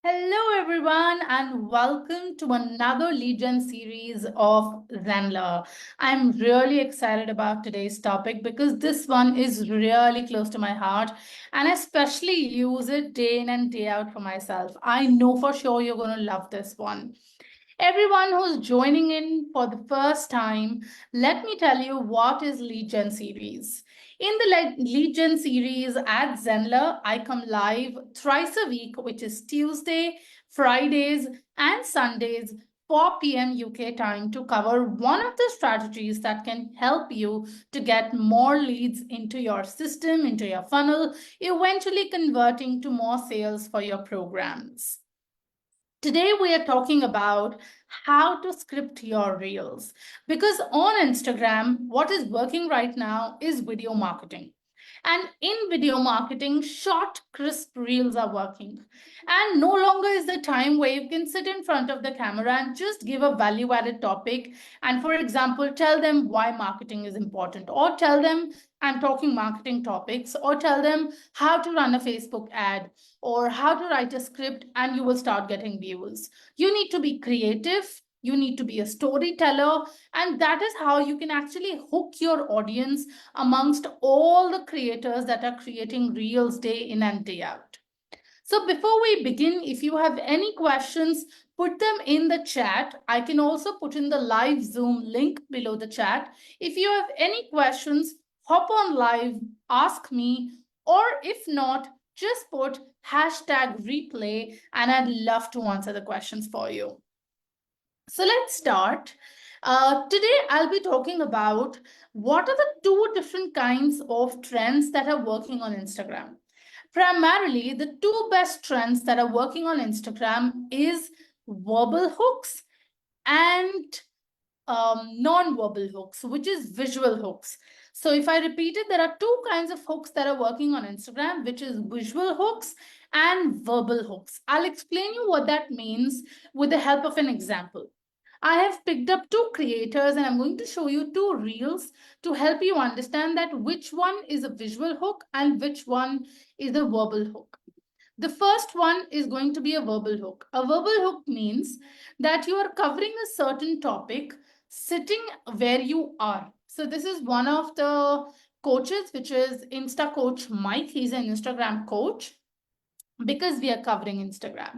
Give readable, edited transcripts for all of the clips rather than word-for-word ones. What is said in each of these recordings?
Hello, everyone, and welcome to another lead gen series of Zenler. I'm really excited about today's topic because this one is really close to my heart, and I especially use it day in and day out for myself. I know for sure you're going to love this one. Everyone who's joining in for the first time, let me tell you what is lead gen series. In the lead gen series at Zenler, I come live thrice a week, which is Tuesday, Fridays, and Sundays, 4 p.m. UK time, to cover one of the strategies that can help you to get more leads into your system, into your funnel, eventually converting to more sales for your programs. Today, we are talking about how to script your reels, because on Instagram, what is working right now is video marketing. And in video marketing, short, crisp reels are working. And no longer is the time where you can sit in front of the camera and just give a value added topic. And for example, tell them why marketing is important, or tell them I'm talking marketing topics, or tell them how to run a Facebook ad, or how to write a script, and you will start getting views. You need to be creative. You need to be a storyteller, and that is how you can actually hook your audience amongst all the creators that are creating reels day in and day out. So before we begin, if you have any questions, put them in the chat. I can also put in the live Zoom link below the chat. If you have any questions, hop on live, ask me, or if not, just put hashtag replay, and I'd love to answer the questions for you. So let's start. Today, I'll be talking about what are the two different kinds of trends that are working on Instagram. Primarily, the two best trends that are working on Instagram is verbal hooks and non-verbal hooks, which is visual hooks. So if I repeat it, there are two kinds of hooks that are working on Instagram, which is visual hooks and verbal hooks. I'll explain you what that means with the help of an example. I have picked up two creators and I'm going to show you two reels to help you understand that which one is a visual hook and which one is a verbal hook. The first one is going to be a verbal hook. A verbal hook means that you are covering a certain topic sitting where you are. So this is one of the coaches, which is Insta Coach Mike. He's an Instagram coach, because we are covering Instagram.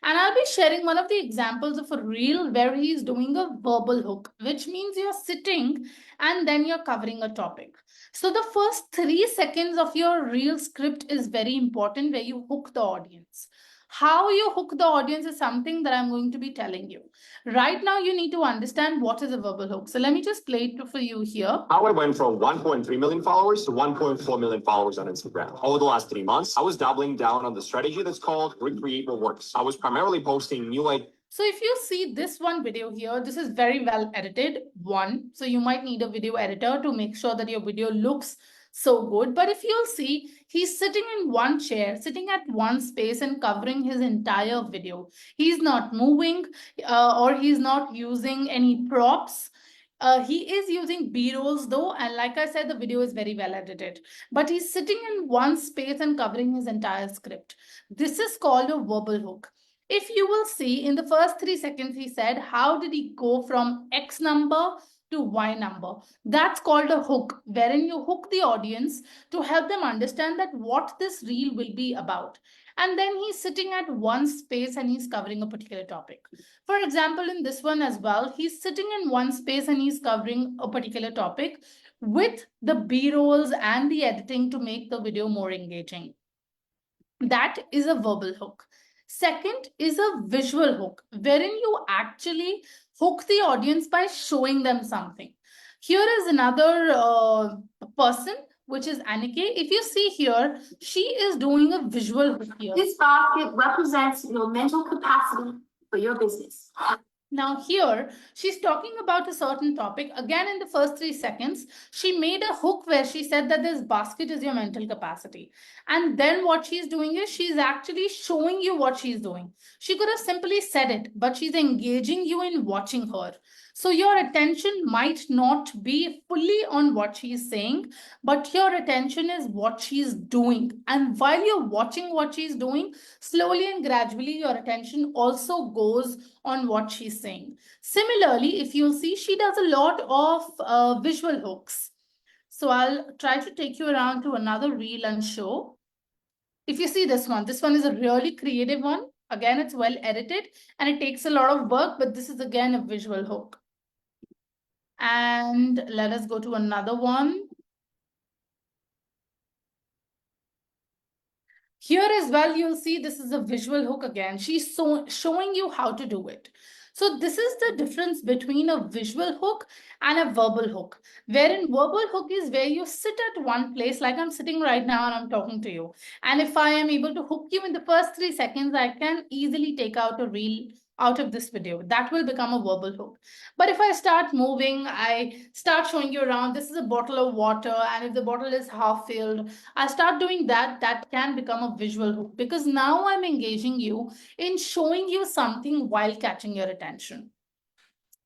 And I'll be sharing one of the examples of a reel where he's doing a verbal hook, which means you're sitting and then you're covering a topic. So the first 3 seconds of your reel script is very important, where you hook the audience. How you hook the audience is something that I'm going to be telling you. Right now, you need to understand what is a verbal hook. So let me just play it for you here. How I went from 1.3 million followers to 1.4 million followers on Instagram. Over the last 3 months, I was doubling down on the strategy that's called recreate what works. I was primarily posting new ideas. So if you see this one video here, this is very well edited. So you might need a video editor to make sure that your video looks so good. But if you'll see, he's sitting in one chair, sitting at one space and covering his entire video. He's not moving or he's not using any props. He is using B-rolls though, and like I said, the video is very well edited. But he's sitting in one space and covering his entire script. This is called a verbal hook. If you will see, in the first 3 seconds, he said, how did he go from X number to Y number? That's called a hook, wherein you hook the audience to help them understand that what this reel will be about. And then he's sitting at one space and he's covering a particular topic. For example, in this one as well, he's sitting in one space and he's covering a particular topic with the B-rolls and the editing to make the video more engaging. That is a verbal hook. Second is a visual hook, wherein you actually hook the audience by showing them something. Here is another person, which is Anike. If you see here, she is doing a visual hook here. This basket represents your mental capacity for your business. Now here, she's talking about a certain topic. Again, in the first 3 seconds, she made a hook where she said that this basket is your mental capacity. And then what she's doing is she's actually showing you what she's doing. She could have simply said it, but she's engaging you in watching her. So your attention might not be fully on what she's saying, but your attention is what she's doing. And while you're watching what she's doing, slowly and gradually, your attention also goes on what she's saying. Similarly, if you'll see, she does a lot of visual hooks. So I'll try to take you around to another reel and show. If you see this one is a really creative one. Again, it's well edited and it takes a lot of work, but this is again a visual hook. And let us go to another one. Here as well, you'll see this is a visual hook again. She's showing you how to do it. So this is the difference between a visual hook and a verbal hook. Wherein verbal hook is where you sit at one place, like I'm sitting right now and I'm talking to you. And if I am able to hook you in the first 3 seconds, I can easily take out a reel out of this video. That will become a verbal hook. But if I start moving, I start showing you around, this is a bottle of water, and if the bottle is half filled, I start doing that, that can become a visual hook, because now I'm engaging you in showing you something while catching your attention.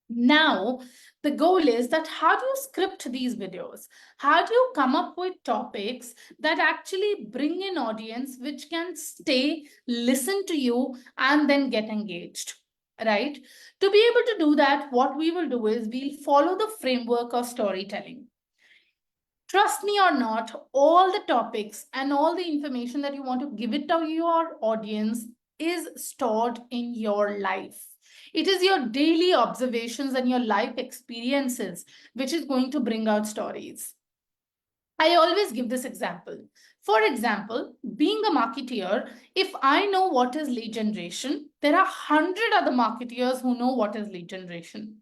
Now, the goal is that how do you script these videos? How do you come up with topics that actually bring an audience which can stay, listen to you, and then get engaged, right? To be able to do that, what we will do is we'll follow the framework of storytelling. Trust me or not, all the topics and all the information that you want to give it to your audience is stored in your life. It is your daily observations and your life experiences which is going to bring out stories. I always give this example. For example, being a marketeer, if I know what is lead generation, there are 100 other marketeers who know what is lead generation.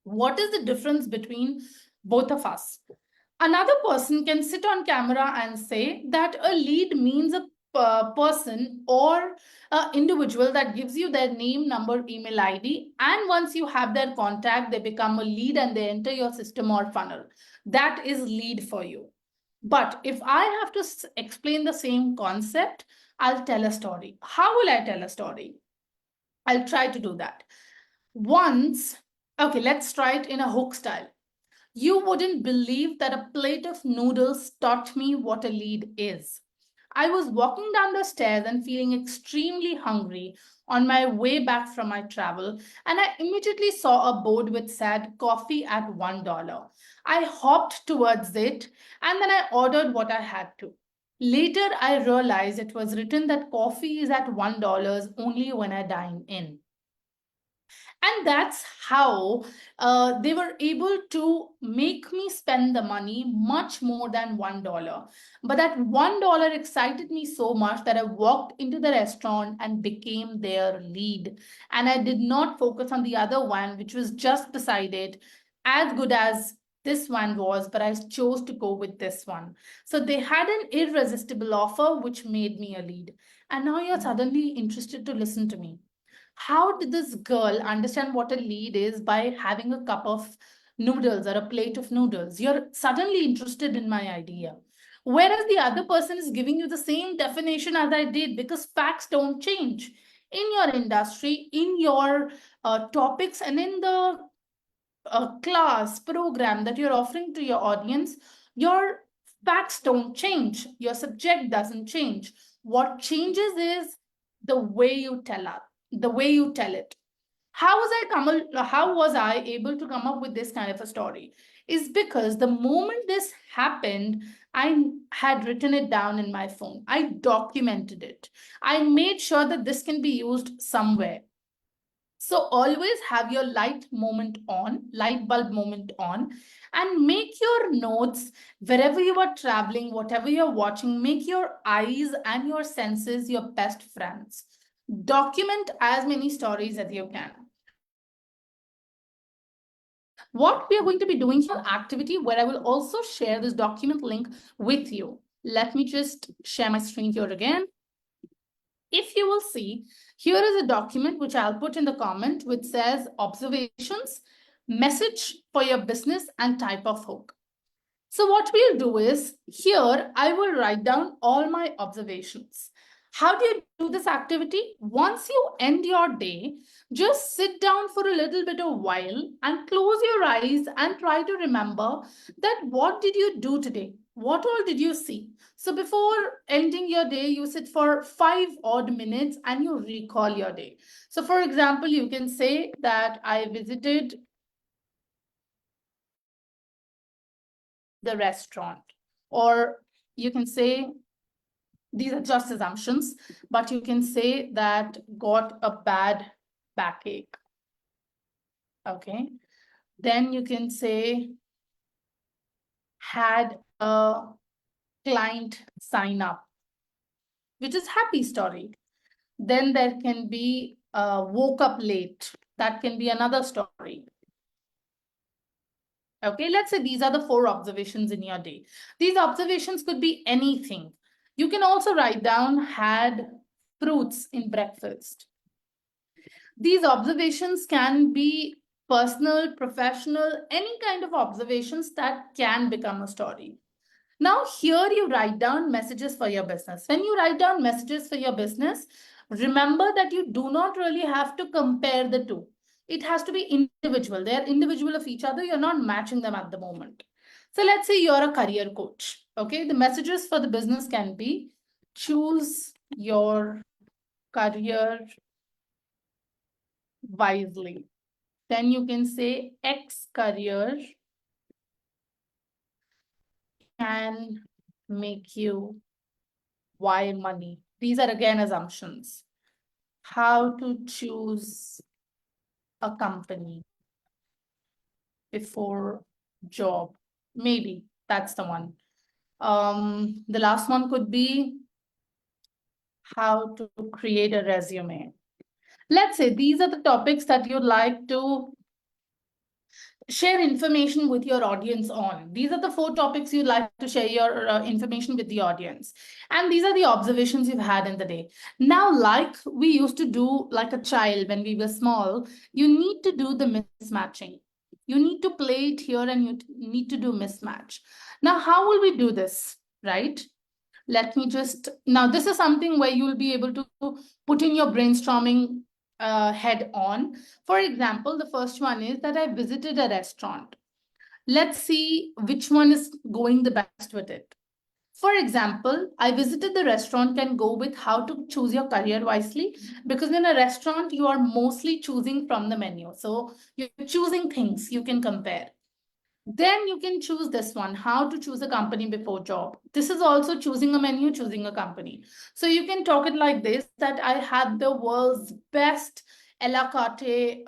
What is the difference between both of us? Another person can sit on camera and say that a lead means a person or an individual that gives you their name, number, email ID, and once you have their contact, they become a lead and they enter your system or funnel. That is lead for you. But if I have to explain the same concept, I'll tell a story. How will I tell a story? I'll try to do that. Once, okay, let's try it in a hook style. You wouldn't believe that a plate of noodles taught me what a lead is. I was walking down the stairs and feeling extremely hungry on my way back from my travel, and I immediately saw a board which said coffee at $1. I hopped towards it and then I ordered what I had to. Later, I realized it was written that coffee is at $1 only when I dine in. And that's how they were able to make me spend the money much more than $1. But that $1 excited me so much that I walked into the restaurant and became their lead. And I did not focus on the other one, which was just beside it, as good as this one was, but I chose to go with this one. So they had an irresistible offer, which made me a lead. And now you're suddenly interested to listen to me. How did this girl understand what a lead is by having a cup of noodles or a plate of noodles? You're suddenly interested in my idea. Whereas the other person is giving you the same definition as I did, because facts don't change. In your industry, in your topics, and in the class program that you're offering to your audience, your facts don't change. Your subject doesn't change. What changes is the way you tell it, the way you tell it. How was I able to come up with this kind of a story? Is because the moment this happened, I had written it down in my phone. I documented it. I made sure that this can be used somewhere. So always have your light bulb moment on, and make your notes wherever you are traveling, whatever you're watching, make your eyes and your senses your best friends. Document as many stories as you can. What we are going to be doing here, activity where I will also share this document link with you. Let me just share my screen here again. If you will see, here is a document which I'll put in the comment, which says observations, message for your business, and type of hook. So what we'll do is, here I will write down all my observations. How do you do this activity? Once you end your day, just sit down for a little bit of while and close your eyes and try to remember that what did you do today? What all did you see? So before ending your day, you sit for 5 odd minutes and you recall your day. So for example, you can say that I visited the restaurant, or you can say, these are just assumptions, but you can say that got a bad backache. Okay. Then you can say had a client sign up, which is happy story. Then there can be woke up late. That can be another story. Okay, let's say these are the 4 observations in your day. These observations could be anything. You can also write down had fruits in breakfast. These observations can be personal, professional, any kind of observations that can become a story. Now, here you write down messages for your business. When you write down messages for your business, remember that you do not really have to compare the two. It has to be individual. They are individual of each other. You're not matching them at the moment. So let's say you're a career coach. Okay, the messages for the business can be choose your career wisely. Then you can say X career can make you Y money. These are again assumptions. How to choose a company before job. Maybe that's the one. The last one could be how to create a resume. Let's say these are the topics that you'd like to share information with your audience on. These are the 4 topics you'd like to share your information with the audience. And these are the observations you've had in the day. Now, like we used to do like a child when we were small, you need to do the mismatching. You need to play it here and you need to do mismatch. Now, how will we do this, right? Let me just, now this is something where you'll be able to put in your brainstorming head on. For example, the first one is that I visited a restaurant. Let's see which one is going the best with it. For example, I visited the restaurant can go with how to choose your career wisely, because in a restaurant, you are mostly choosing from the menu. So you're choosing things you can compare. Then you can choose this one, how to choose a company before job. This is also choosing a menu, choosing a company. So you can talk it like this, that I had the world's best a la carte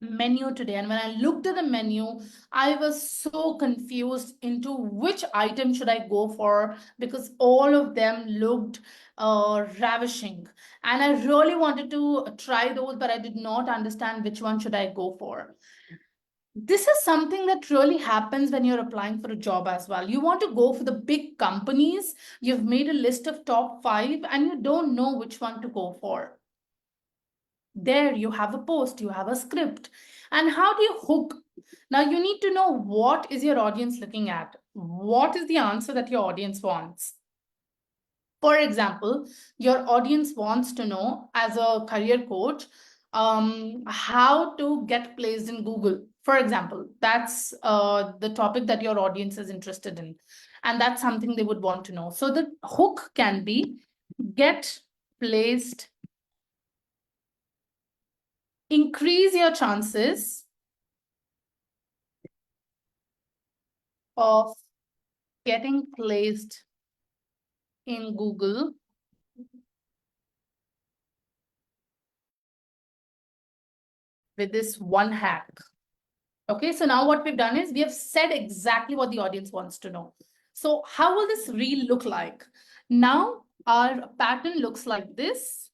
menu today. And when I looked at the menu, I was so confused into which item should I go for, because all of them looked ravishing. And I really wanted to try those, but I did not understand which one should I go for. This is something that really happens when you're applying for a job as well. You want to go for the big companies. You've made a list of top 5 and you don't know which one to go for. There you have a post, you have a script. And how do you hook? Now you need to know what is your audience looking at? What is the answer that your audience wants? For example, your audience wants to know, as a career coach, how to get placed in Google. For example, that's the topic that your audience is interested in. And that's something they would want to know. So the hook can be get placed, increase your chances of getting placed in Google with this one hack. Okay, so now what we've done is we have said exactly what the audience wants to know. So how will this reel look like? Now our pattern looks like this.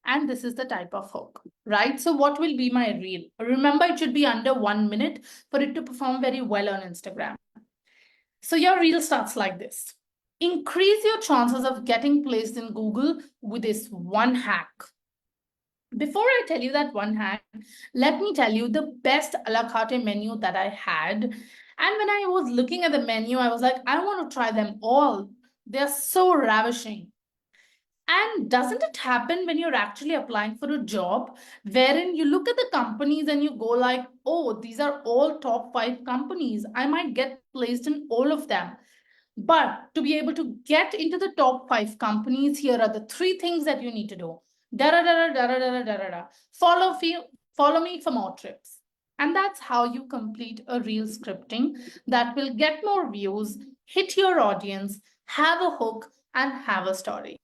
And this is the type of hook, right? So what will be my reel? Remember, it should be under 1 minute for it to perform very well on Instagram. So your reel starts like this. Increase your chances of getting placed in Google with this one hack. Before I tell you that one hack, let me tell you the best a la carte menu that I had. And when I was looking at the menu, I was like, I want to try them all. They're so ravishing. And doesn't it happen when you're actually applying for a job, wherein you look at the companies and you go like, oh, these are all top 5 companies. I might get placed in all of them. But to be able to get into the top 5 companies, here are the 3 things that you need to do. Da da da da da da da da da. Follow me for more trips. And that's how you complete a real scripting that will get more views, hit your audience, have a hook, and have a story.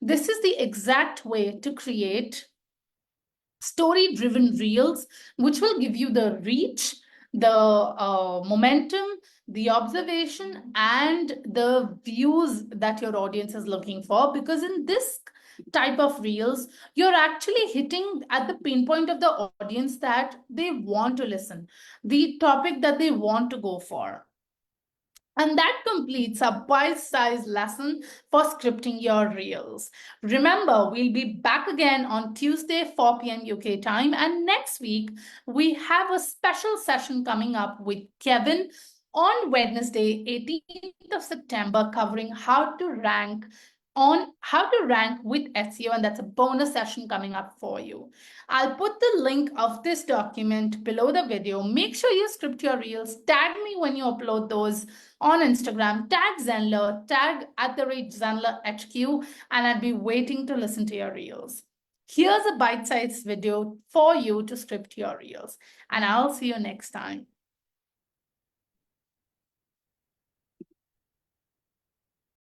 This is the exact way to create story driven reels, which will give you the reach, the momentum, the observation, and the views that your audience is looking for. Because in this type of reels, you're actually hitting at the pinpoint of the audience that they want to listen, the topic that they want to go for. And that completes a bite-sized lesson for scripting your reels. Remember, we'll be back again on Tuesday, 4 p.m. UK time. And next week, we have a special session coming up with Kevin on Wednesday, 18th of September, covering how to rank with SEO, and that's a bonus session coming up for you. I'll put the link of this document below the video. Make sure you script your reels. Tag me when you upload those on Instagram. Tag Zenler, tag @Zenler HQ, and I'll be waiting to listen to your reels. Here's a bite-sized video for you to script your reels, and I'll see you next time.